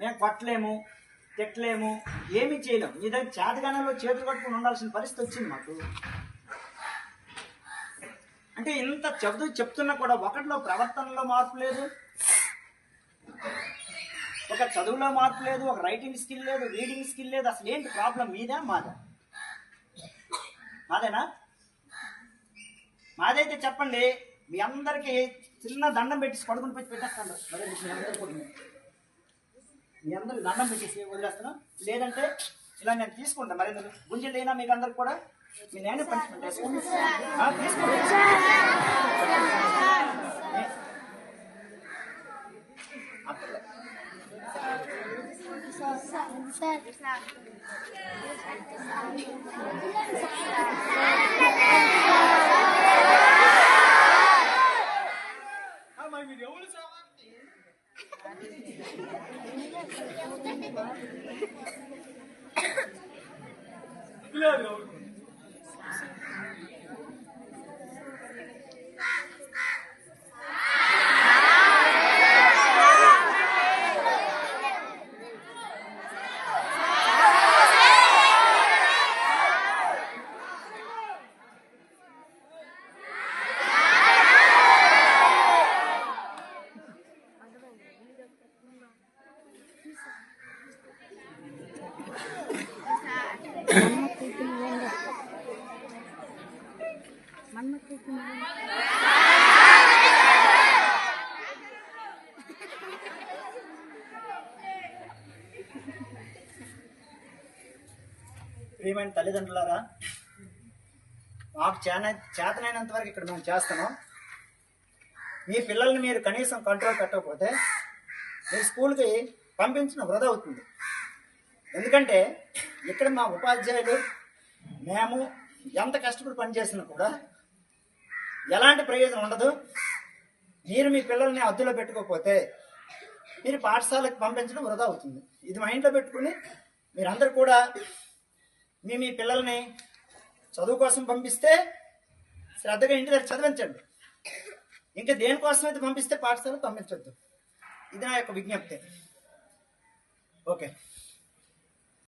మేము కొట్టలేము, తిట్టలేము, ఏమీ చేయలేము. మీ దగ్గర చేతగానంలో చేతులు కట్టుకుని ఉండాల్సిన పరిస్థితి వచ్చింది మాకు. అంటే ఇంత చెప్తున్నా కూడా ఒకటిలో ప్రవర్తనలో మార్పు లేదు, ఒక చదువులో మార్పు లేదు, ఒక రైటింగ్ స్కిల్ లేదు, రీడింగ్ స్కిల్ లేదు. అసలు ఏంటి ప్రాబ్లం? మీదా మాదా? మాదేనా? మాదైతే చెప్పండి. మీ అందరికీ చిన్న దండం పెట్టేసి పడుకుని పెట్టి పెట్టేస్తాను. మరి మీ అందరికి దండం పెట్టేసి వదిలేస్తాను. లేదంటే ఇలా నేను తీసుకుంటాను. మరి గుంజలు అయినా మీకు అందరికి కూడా మీ నేనే పనిష్మెంట్ వేసుకోండి. తీసుకోండి. ప్రియమైన తల్లిదండ్రులారా, మాకు చేతనైనంత వరకు ఇక్కడ మేము చేస్తున్నాం. మీ పిల్లల్ని మీరు కనీసం కంట్రోల్ పెట్టకపోతే మీరు స్కూల్కి పంపించిన వృధా అవుతుంది. ఎందుకంటే ఇక్కడ మా ఉపాధ్యాయులు మేము ఎంత కష్టపడి పనిచేసినా కూడా ఎలాంటి ప్రయోజనం ఉండదు. మీరు మీ పిల్లల్ని అద్దులో పెట్టుకోకపోతే మీరు పాఠశాలకు పంపించడం వృధా అవుతుంది. ఇది మైండ్లో పెట్టుకుని మీరందరూ కూడా మీ పిల్లల్ని చదువు కోసం పంపిస్తే శ్రద్ధగా ఇంటి దగ్గర చదివించండి. ఇంకా దేనికోసం అయితే పంపిస్తే పాఠశాలకు పంపించొద్దు. ఇది నా యొక్క విజ్ఞప్తి. ఓకే.